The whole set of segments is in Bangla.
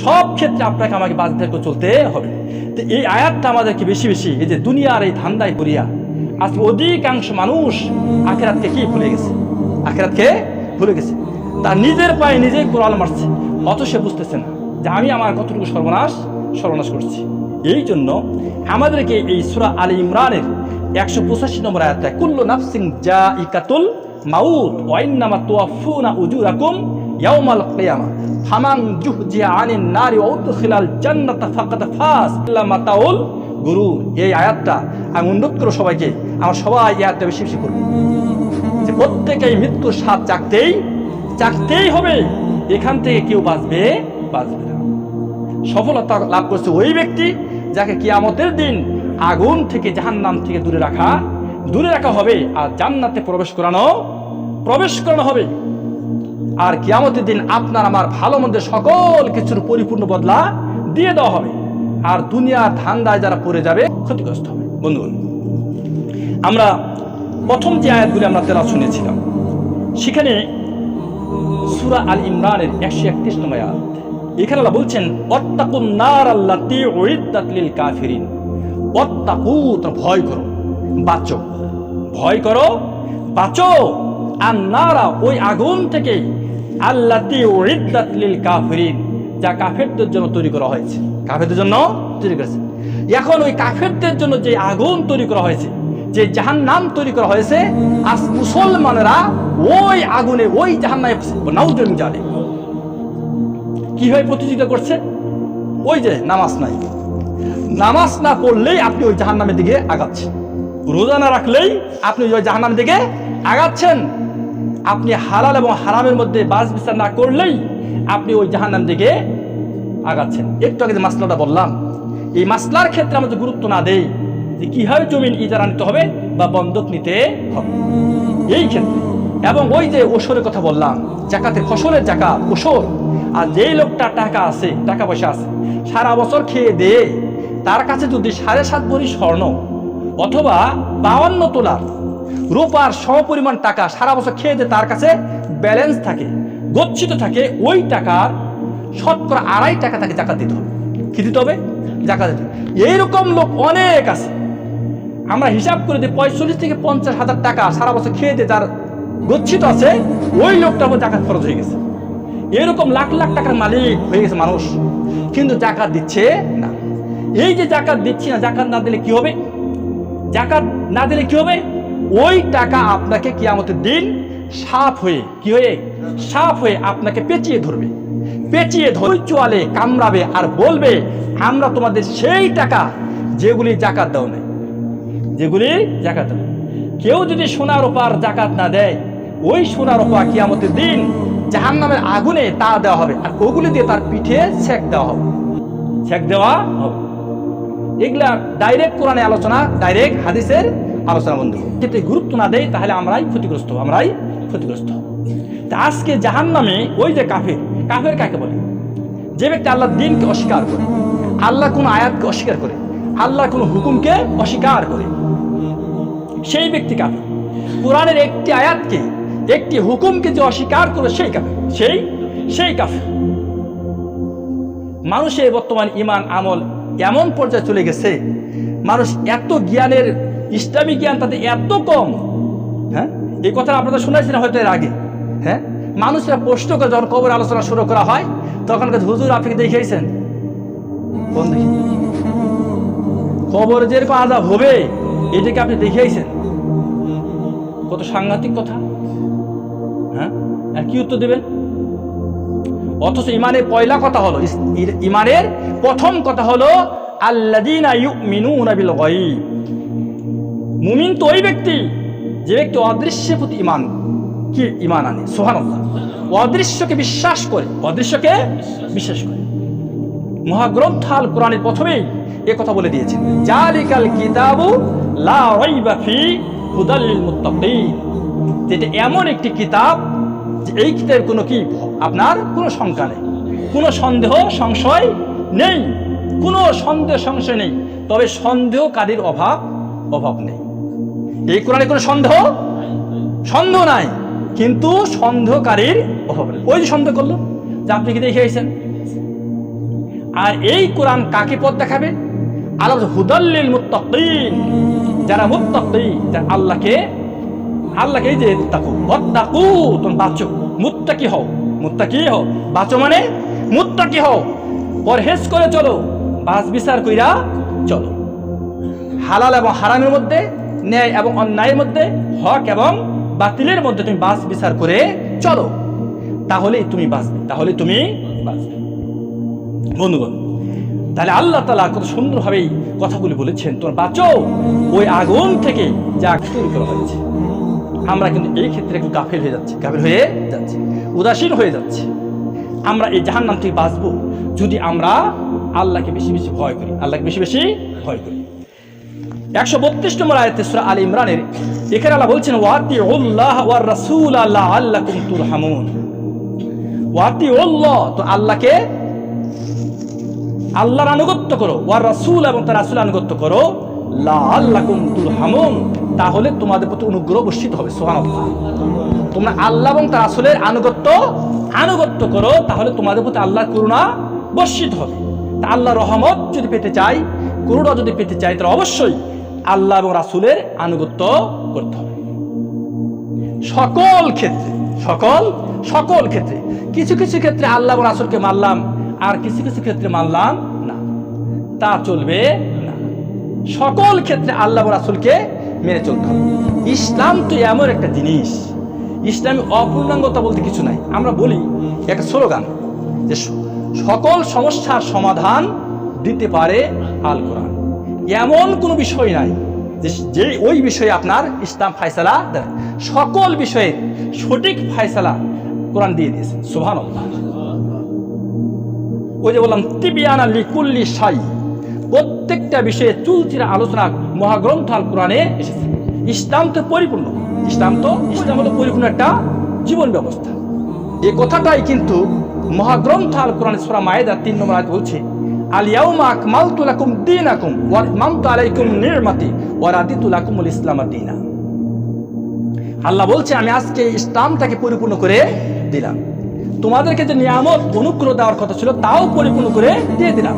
সব ক্ষেত্রে আপনাকে আমাকে বাঁচতে চলতে হবে। তো এই আয়াতটা আমাদেরকে বেশি বেশি এই যে দুনিয়ার এই ধান্দায় করিয়া আজকে অধিকাংশ মানুষ আখিরাতকে কি ভুলে গেছে, আখিরাতকে ভুলে গেছে। তার নিজের পায়ে নিজেই কোড়াল মারছে, অত সে বুঝতেছে না যে আমি আমার কতটুকু সর্বনাশ করছি। এই জন্য আমাদেরকে এই সূরা আলে ইমরানের 185 নম্বর আয়াতটা কুল্লু নাফসিন জাইকাতুল মাউত ওয়া ইন্নামা তুওয়াফফুনা উজুরাকুম ইয়াউমাল কিয়ামাহ ফামান যুহজিয়া আনিন নারি ওয়া উদখিলাল জান্নাতা ফাকাদ ফাজ ইল্লা মাতাউল গুরুর। এই আয়াতটা আমি অনুরোধ করব সবাইকে, আমার সবাই এই আয়াতটা বেশি বেশি করব যে প্রত্যেকেই মৃত্যুর স্বাদ চাকতেই হবে। এখান থেকে কেউ বাঁচবে না। সফলতা লাভ করছে ওই ব্যক্তি যাকে কিয়ামতের দিন আগুন থেকে জাহান্নাম থেকে দূরে রাখা হবে আর জান্নাতে প্রবেশ করানো হবে। আর কিয়ামতের দিন আপনার আমার ভালো মন্দের সকল কিছুর পরিপূর্ণ বদলা দিয়ে দেওয়া হবে। আর দুনিয়ার ধান্দায় যারা পড়ে যাবে ক্ষতিগ্রস্ত হবে। বন্ধুগণ, আমরা প্রথম যে আয়াতগুলি আমরা তেলাওয়াত শুনেছিলাম, সেখানে সূরা আল ইমরানের 131 নম্বর আয়াত, এখানে আল্লাহ বলছেন ওয়াত্তাকুন নার আল্লাতী উইদ্দাত লিল কাফিরিন। ওয়াত্তাকু, ভয় করো বাঁচো আর নারা, ওই আগুন থেকে আল্লাতী উইদ্দাত লিল কাফিরিন, যা কাফেরদের জন্য তৈরি করা হয়েছে, এখন ওই কাফেরদের জন্য যে আগুন তৈরি করা হয়েছে, যে জাহান্নাম তৈরি করা হয়েছে, আজ মুসলমানেরা ওই আগুনে ওই জাহান্নামে নাউজুবিল্লাহ জানে কিভাবে প্রতিযোগিতা করছে। ওই যে নামাজ না পড়লেই আপনি ওই জাহান্নামের দিকে আগাচ্ছেন, রোজা না রাখলেই আপনি ওই জাহান্নামের দিকে আগাচ্ছেন, আপনি হালাল এবং হারামের মধ্যে বাছ বিচার না করলেই আপনি ওই জাহান্নামের দিকে আগাচ্ছেন। একটু আগে যে মাসলাটা বললাম, এই মাসলার ক্ষেত্রে আমরা যদি গুরুত্ব না দেই যে কিভাবে জমিন ইজারা নিতে হবে বা বন্ধক নিতে হবে এই ক্ষেত্রে, এবং ওই যে ওসরের কথা বললাম, জাকাতের ফসলের জাকাত ওসর, আর যেই লোকটা টাকা পয়সা আছে সারা বছর খেয়ে দিয়ে তার কাছে যদি 7.5 ভরি স্বর্ণ অথবা 52 তোলার রূপার সমপরিমাণ টাকা সারা বছর খেয়ে দিয়ে তার কাছে ব্যালেন্স থাকে, গচ্ছিত থাকে, ওই টাকার শতকরা 2.5 টাকা তাকে জাকাত দিতে হবে। কি দিতে হবে? জাকাত দিতে হবে। এইরকম লোক অনেক আছে, আমরা হিসাব করে দিই 45 থেকে 50 হাজার টাকা সারা বছর খেয়ে দিয়ে যার গচ্ছিত আছে, ওই লোকটার উপর জাকাত খরচ হয়ে গেছে। এরকম লাখ লাখ টাকার মালিক হয়ে গেছে মানুষ, কিন্তু জাকাত দিচ্ছে না। এই যে জাকাত দিচ্ছি না, জাকাত না দিলে কি হবে? ওই টাকা আপনাকে কিয়ামতের দিন সাপ হয়ে আপনাকে পেঁচিয়ে ধরবে, চোয়ালে কামড়াবে আর বলবে আমরা তোমাদের সেই টাকা যেগুলি জাকাত দাও নাই, কেউ যদি সোনা রূপার জাকাত না দেয়, ওই সোনা রূপা কিয়ামতের দিন জাহান্নামের আগুনে তা দেওয়া হবে, আর ওগুলি দিয়ে তার পিঠে সেক দেওয়া হবে। এগুলা ডাইরেক্ট কোরআনে আলোচনা, ডাইরেক্ট হাদিসের আলোচনা। বন্ধু, যদি গুরুত্ব না দেয় তাহলে আমরাই ক্ষতিগ্রস্ত হব। আজকে জাহান্নামে ওই যে কাফের কাকে বলে? যে ব্যক্তি আল্লাহর দ্বীনকে অস্বীকার করে, আল্লাহ কোন আয়াতকে অস্বীকার করে, আল্লাহর কোন হুকুমকে অস্বীকার করে, সেই ব্যক্তি কাফের। কোরআনের একটি আয়াতকে, একটি হুকুমকে যে অস্বীকার করে সেই কাফের, সেই কাফের। মানুষের বর্তমান ঈমান আমল এমন পর্যায়ে চলে গেছে, মানুষ এত জ্ঞানের, ইসলামী জ্ঞান তাদের এত কম। এই কথা আপনারা শুনেছেন হয়তো এর আগে। মানুষরা প্রশ্ন করে যখন কবর আলোচনা শুরু করা হয়, তখন হুজুর আপনি দেখিয়েছেন কোন দেখি কবর যে আযাব হবে এটাকে আপনি দেখিয়েছেন? কত সাংঘাতিক কথা। আর কি উত্তর দেবেন? অথচ ইমানের পয়লা কথা হলো, ইমানের প্রথম কথা হলো আল্লাযীনা ইউমিনুনা বিল গায়ব। মুমিন তো ওই ব্যক্তি যে ব্যক্তি অদৃশ্যের প্রতি ঈমান আনে। সুবহানাল্লাহ। অদৃশ্যকে বিশ্বাস করে, মহাগ্রন্থ আল কোরআনের প্রথমেই এ কথা বলে দিয়েছেন, জালিকাল কিতাবু লা রাইবা ফি হুদাল লিল মুত্তাকিন। যেটা এমন একটি কিতাব যে এই কিতাবের আপনার কোনো শঙ্কা নেই, কোনো সন্দেহ সংশয় নেই, তবে সন্দেহকারীর অভাব নেই। এই কোরআনে কোনো সন্দেহ নাই, কিন্তু সন্দেহকারীর অভাব নেই। ওই যে সন্দেহ করলো যে আপনি কি দেখিয়েছেন, আর এই কোরআন কাকে পথ দেখাবে? আল্লাহ হুদাল্লিল মুত্তাকিন, যারা মুত্তাকি, যারা আল্লাহকে এই যে ওয়াত্তাকু, তুমি বাঁচো, মুত্তাকি হও, মুত্তাকি হও, বাঁচো মানে মুত্তাকি হও, পরহেজ করে চলো, বাস বিচার কইরা চলো, হালাল এবং হারামের মধ্যে, ন্যায় এবং অন্যায়ের মধ্যে, হক এবং বাতিলের মধ্যে তুমি বাস বিচার করে চলো, তাহলেই তুমি বাঁচবে, তাহলে তুমি বাঁচবে। বন্ধুগণ, তাহলে আল্লাহ তাআলা কত সুন্দরভাবে কথাগুলি বলেছেন, তোমরা বাঁচো ওই আগুন থেকে যা তৈরি করা হয়েছে। আমরা কিন্তু এই ক্ষেত্রে একটু গাফিল হয়ে যাচ্ছি, উদাসীন হয়ে যাচ্ছে। আমরা এই জাহান্নাম থেকে বাঁচবো যদি আমরা আল্লাহকে বেশি বেশি ভয় করি, আল্লাহকে বেশি বেশি ভয় করি। 132 নম্বর আয়াতে সূরা আলে ইমরানের এখানে আল্লাহ বলছেন, ওয়াতিউল্লাহ ওয়ার রাসূল লাআল্লাকুম তুরহামুন। ওয়াতিউল্লাহ, তো আল্লাহকে, আল্লাহর আনুগত্য করো, ওয়ার রাসূল এবং তার রাসূলের আনুগত্য করো, লাআল্লাকুম তুরহামুন, তাহলে তোমাদের প্রতি অনুগ্রহ বর্ষিত হবে। সুবহানাল্লাহ, তোমরা আল্লাহ এবং তার রাসূলের আনুগত্য করো, তাহলে তোমাদের প্রতি আল্লাহর করুণা বর্ষিত হবে। তা আল্লাহর রহমত যদি পেতে চাই, করুণা যদি পেতে চাই, তাহলে অবশ্যই আল্লাহ এবং রাসূলের আনুগত্য করতে হবে সকল ক্ষেত্রে। কিছু কিছু ক্ষেত্রে আল্লাহ এবং রাসূলকে মানলাম, আর কিছু কিছু ক্ষেত্রে মানলাম না, তা চলবে না। সকল ক্ষেত্রে আল্লাহ এবং রাসূলকে মেনে চলতে হবে। ইসলাম তো এমন একটা জিনিস, ইসলামে অপূর্ণাঙ্গতা বলতে কিছু নাই। আমরা বলি একটা স্লোগান যে সকল সমস্যার সমাধান দিতে পারে আল কোরআন। এমন কোনো বিষয় নাই যে ওই বিষয়ে আপনার ইসলাম ফায়সালা দেয়। সকল বিষয়ে সঠিক ফায়সালা কোরআন দিয়ে দিয়েছে। সুবহানাল্লাহ। ওই যে বললাম, তিবিয়ানা লিকুল্লি শাই, প্রত্যেকটা বিষয়ে চুলচিরা আলোচনা মহাগ্রন্থ আল কোরআনে এসেছে। ইসলাম তো পরিপূর্ণ, ইসলাম হলো পরিপূর্ণ একটা জীবন ব্যবস্থা। এই কথাটাই কিন্তু মহাগ্রন্থ আল কোরআন সূরা মায়েদা 3 নম্বর আয়াত বলছে, আল ইয়াউমা আকমালতু লাকুম দীনাকুম ওয়া আতমামতু আলাইকুম নি'মাতি ওয়া রাদিতু লাকুমুল ইসলাম দীনা। আল্লাহ বলছে, আমি আজকে ইসলামটাকে পরিপূর্ণ করে দিলাম, তোমাদেরকে যে নিয়ামত অনুগ্রহ দেওয়ার কথা ছিল তাও পরিপূর্ণ করে দিয়ে দিলাম,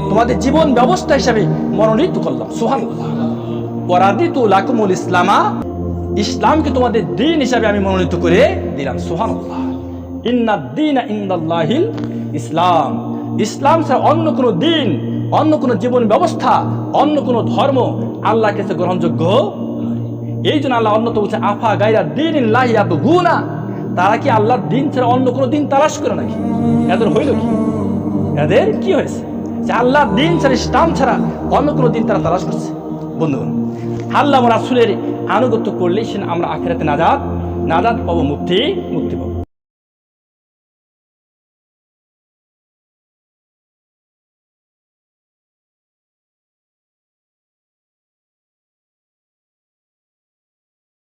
তোমাদের জীবন ব্যবস্থা হিসাবে মনোনীত করলাম। সুবহানাল্লাহ। ওয়া রাদিতু লাকুমুল ইসলামা, ইসলামকে তোমাদের দ্বীন হিসাবে আমি মনোনীত করে দিলাম। সুবহানাল্লাহ। ইন্নাদ দীনা ইনদাল্লাহিল ইসলাম, ইসলাম ছাড়া অন্য কোনো দিন, অন্য কোনো জীবন ব্যবস্থা, অন্য কোনো ধর্ম আল্লাহর কাছে গ্রহণযোগ্য নয়। এই জন্য আল্লাহ অন্যত বলছে, আফা গায়রা দীনিল্লাহি ইয়াবগুনা, তারা কি আল্লাহর দিন ছাড়া অন্য কোনো দিন তালাশ করে নাকি? এদের হইল কি? এদের কি হয়েছে যে আল্লাহর দিন ছাড়া, ইসলাম ছাড়া অন্য কোনো দিন তারা তালাশ করছে? বন্ধুগণ, আল্লাহ রাসূলের আনুগত্য করলেই আমরা আখিরাতে নাজাত পাবো, মুক্তি পাবো।